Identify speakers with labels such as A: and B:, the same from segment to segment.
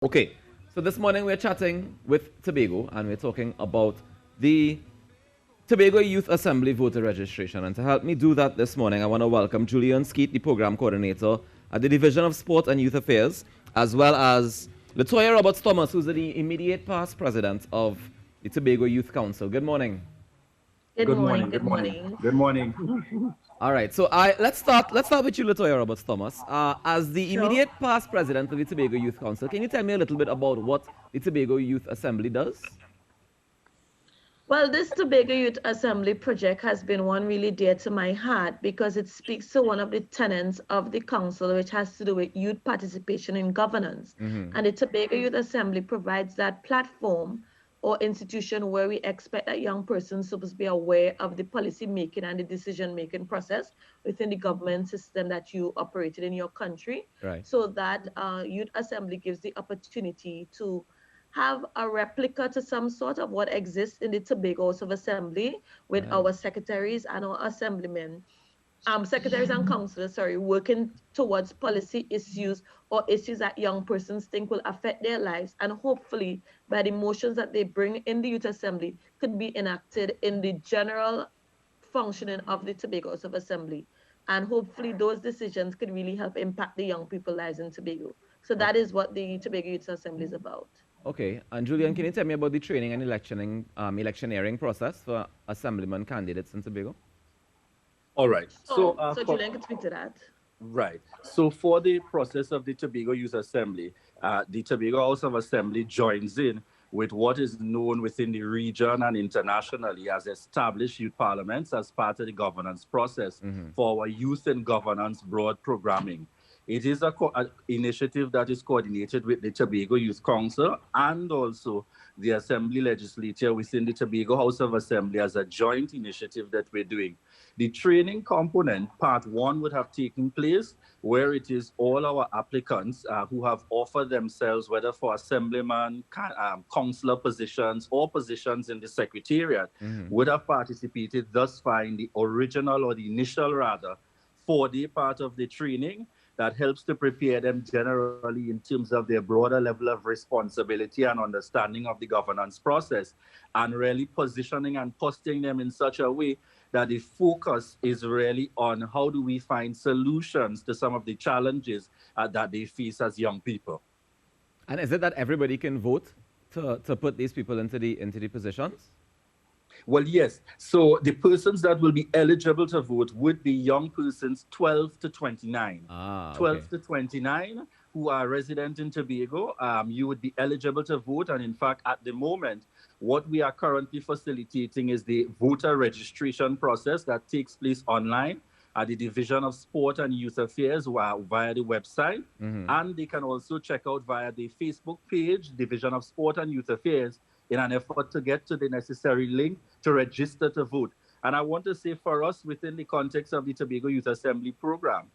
A: Okay, so this morning we're chatting with Tobago and we're talking about the Tobago Youth Assembly voter registration. And to help me do that this morning, I want to welcome Julian Skeet, the program coordinator at the Division of Sport and Youth Affairs, as well as Latoya Roberts Thomas, who's the immediate past president of the Tobago Youth Council. Good morning.
B: Good
C: Good
B: morning,
C: morning,
B: good
C: good morning,
B: morning.
C: good morning.
A: All right, so let's start with you, Latoya Roberts Thomas. As the
B: Sure.
A: immediate past president of the Tobago Youth Council, can you tell me a little bit about what the Tobago Youth Assembly does?
B: Well, this Tobago Youth Assembly project has been one really dear to my heart because it speaks to one of the tenets of the council, which has to do with youth participation in governance. And the Tobago Youth Assembly provides that platform or institution where we expect that young persons supposed to be aware of the policy making and the decision making process within the government system that you operated in your country,
A: Right.
B: so that youth assembly gives the opportunity to have a replica to some sort of what exists in the Tobago House of Assembly with
A: Right.
B: our secretaries and our assemblymen, secretaries and councillors, sorry, working towards policy issues or issues that young persons think will affect their lives, and hopefully by the motions that they bring in the youth assembly could be enacted in the general functioning of the Tobago House of Assembly. And hopefully those decisions could really help impact the young people lives in Tobago. So that is what the Tobago Youth Assembly is about.
A: Okay, and Julian, can you tell me about the training and electioneering process for assemblyman candidates in Tobago?
C: All right. So,
B: So Julian can speak to that.
C: right. So, for the process of the Tobago Youth Assembly, the Tobago House of Assembly joins in with what is known within the region and internationally as established youth parliaments as part of the governance process for our youth and governance broad programming. It is a initiative that is coordinated with the Tobago Youth Council and also the Assembly Legislature within the Tobago House of Assembly as a joint initiative that we're doing. The training component, part one, would have taken place where it is all our applicants who have offered themselves, whether for assemblyman, councillor positions, or positions in the secretariat, would have participated thus far in the original or the initial, rather, 4-day part of the training that helps to prepare them generally in terms of their broader level of responsibility and understanding of the governance process, and really positioning and posting them in such a way that the focus is really on how do we find solutions to some of the challenges that they face as young people.
A: And is it that everybody can vote to put these people into the positions?
C: Well, yes. So the persons that will be eligible to vote would be young persons 12 to 29.
A: Ah, okay.
C: 12 to 29 who are resident in Tobago, you would be eligible to vote. And in fact, at the moment, what we are currently facilitating is the voter registration process that takes place online at the Division of Sport and Youth Affairs via the website. And they can also check out via the Facebook page, Division of Sport and Youth Affairs, in an effort to get to the necessary link to register to vote. And I want to say for us, within the context of the Tobago Youth Assembly program,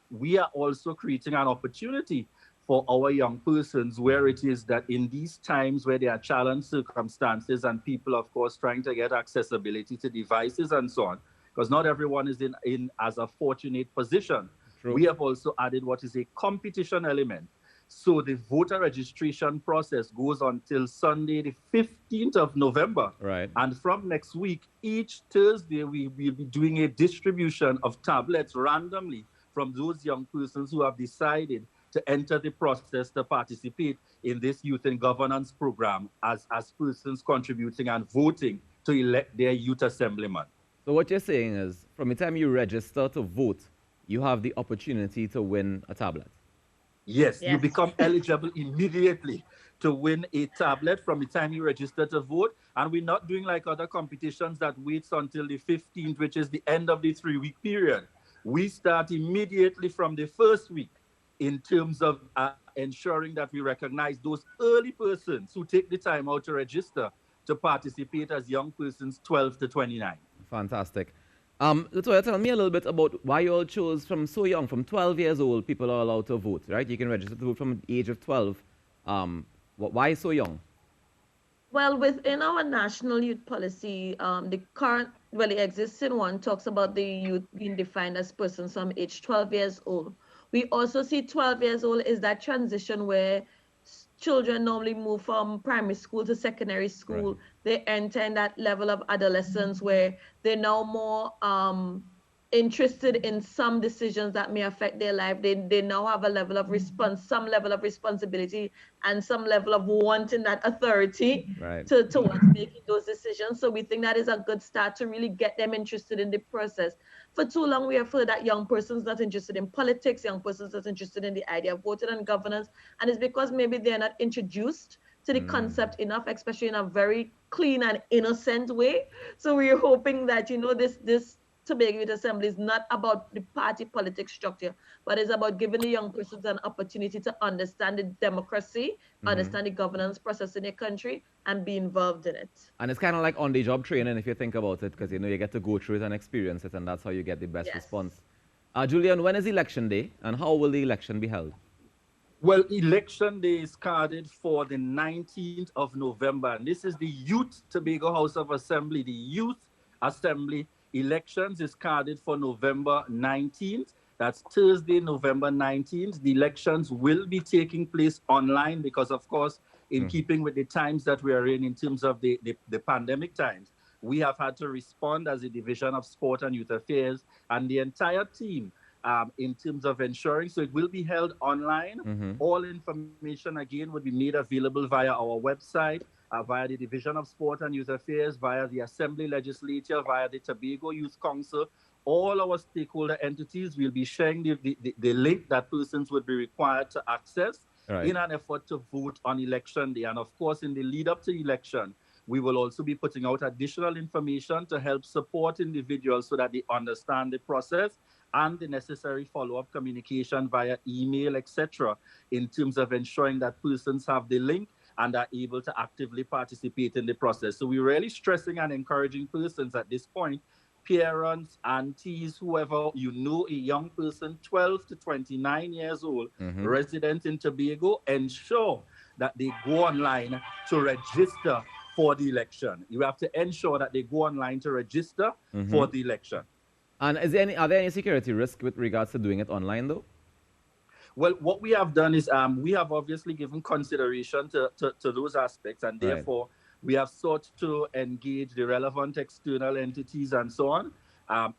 C: we are also creating an opportunity for our young persons where it is that in these times where there are challenged circumstances and people, of course, trying to get accessibility to devices and so on, because not everyone is in as a fortunate position.
A: True.
C: We have also added what is a competition element. So the voter registration process goes until Sunday, the 15th of November.
A: Right.
C: And from next week, each Thursday, we will be doing a distribution of tablets randomly from those young persons who have decided to enter the process to participate in this youth and governance program as persons contributing and voting to elect their youth assemblyman.
A: So what you're saying is, from the time you register to vote, you have the opportunity to win a tablet.
C: Yes, you
B: Yes.
C: become eligible immediately to win a tablet from the time you register to vote. And we're not doing like other competitions that waits until the 15th, which is the end of the 3-week period. We start immediately from the first week in terms of ensuring that we recognize those early persons who take the time out to register to participate as young persons 12 to 29.
A: Fantastic. Latoya, tell me a little bit about why you all chose from so young, from 12 years old, people are allowed to vote, right? You can register to vote from the age of 12. Why so young?
B: Well, within our national youth policy, the current, well, the existing one talks about the youth being defined as persons from age 12 years old. We also see 12 years old is that transition where children normally move from primary school to secondary school. They enter in that level of adolescence where they're now more interested in some decisions that may affect their life. They now have a level of some level of responsibility and some level of wanting that authority towards making those decisions. So we think that is a good start to really get them interested in the process. For too long, we have heard that young persons not interested in politics, young persons not interested in the idea of voting and governance, and it's because maybe they're not introduced to the concept enough, especially in a very clean and innocent way. So we're hoping that, you know, this Tobago Youth Assembly is not about the party politics structure, but it's about giving the young persons an opportunity to understand the democracy, understand the governance process in their country, and be involved in it.
A: And it's kind of like on-the-job training if you think about it, because you know you get to go through it and experience it, and that's how you get the best response. Julian, when is election day, and how will the election be held?
C: Well, election day is carded for the 19th of November, and this is the Youth Tobago House of Assembly, the Youth Assembly. Elections is carded for November 19th. That's Thursday, November 19th. The elections will be taking place online because, of course, in keeping with the times that we are in terms of the pandemic times, we have had to respond as a Division of Sport and Youth Affairs and the entire team in terms of ensuring. So it will be held online. All information, again, would be made available via our website, via the Division of Sport and Youth Affairs, via the Assembly Legislature, via the Tobago Youth Council. All our stakeholder entities will be sharing the link that persons would be required to access in an effort to vote on election day. And of course, in the lead up to election, we will also be putting out additional information to help support individuals so that they understand the process and the necessary follow-up communication via email, etc., in terms of ensuring that persons have the link and are able to actively participate in the process. So we're really stressing and encouraging persons at this point, parents, aunties, whoever, you know, a young person, 12 to 29 years old, resident in Tobago, ensure that they go online to register for the election. You have to ensure that they go online to register for the election.
A: And are there any security risks with regards to doing it online, though?
C: Well, what we have done is we have obviously given consideration to those aspects, and therefore we have sought to engage the relevant external entities and so on,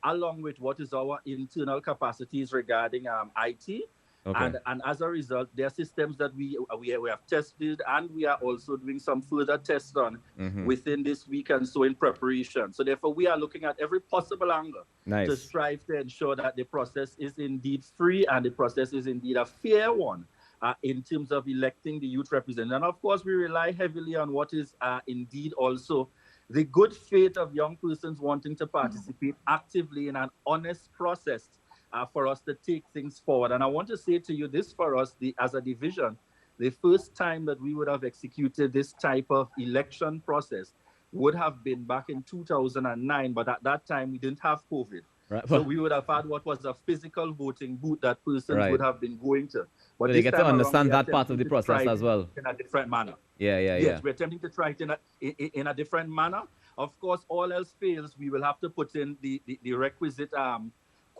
C: along with what is our internal capacities regarding IT. And as a result, there are systems that we have tested, and we are also doing some further tests on within this week and so in preparation. So therefore, we are looking at every possible angle to strive to ensure that the process is indeed free and the process is indeed a fair one in terms of electing the youth representative. And of course, we rely heavily on what is indeed also the good faith of young persons wanting to participate actively in an honest process for us to take things forward. And I want to say to you this for us, as a division, the first time that we would have executed this type of election process would have been back in 2009, but at that time we didn't have COVID. So we would have had what was a physical voting booth that persons would have been going to. But
A: they get to understand that part of the process as well.
C: In a different manner.
A: Yes,
C: we're attempting to try it in a different manner. Of course, all else fails, we will have to put in the requisite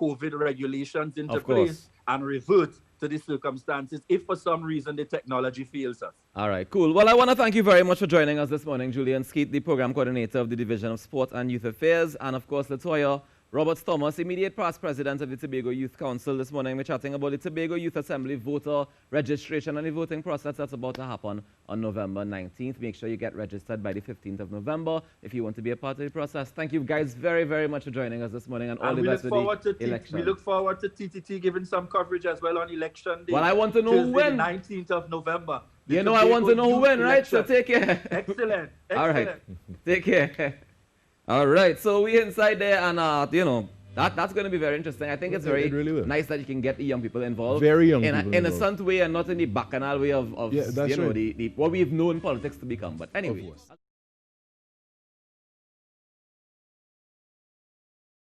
C: COVID regulations into place and revert to the circumstances if for some reason the technology fails us.
A: All right, cool. Well, I want to thank you very much for joining us this morning, Julian Skeet, the program coordinator of the Division of Sport and Youth Affairs, and of course, Latoya Roberts Thomas, immediate past president of the Tobago Youth Council. This morning we're chatting about the Tobago Youth Assembly voter registration and the voting process that's about to happen on November 19th. Make sure you get registered by the 15th of November if you want to be a part of the process. Thank you guys very, very much for joining us this morning, and all the best with the election.
C: We look forward to TTT giving some coverage as well on election day.
A: Well, I want to know who wins.
C: The 19th of November.
A: You know, I want to know who wins, right? So take care.
C: Excellent.
A: All right. Take care. All right, so we're inside there, and you know, that's going to be very interesting. I think it's very nice that you can get the young people involved.
D: Very young people
A: in a innocent way and not in the bacchanal way of you know, what we've known politics to become. But anyway.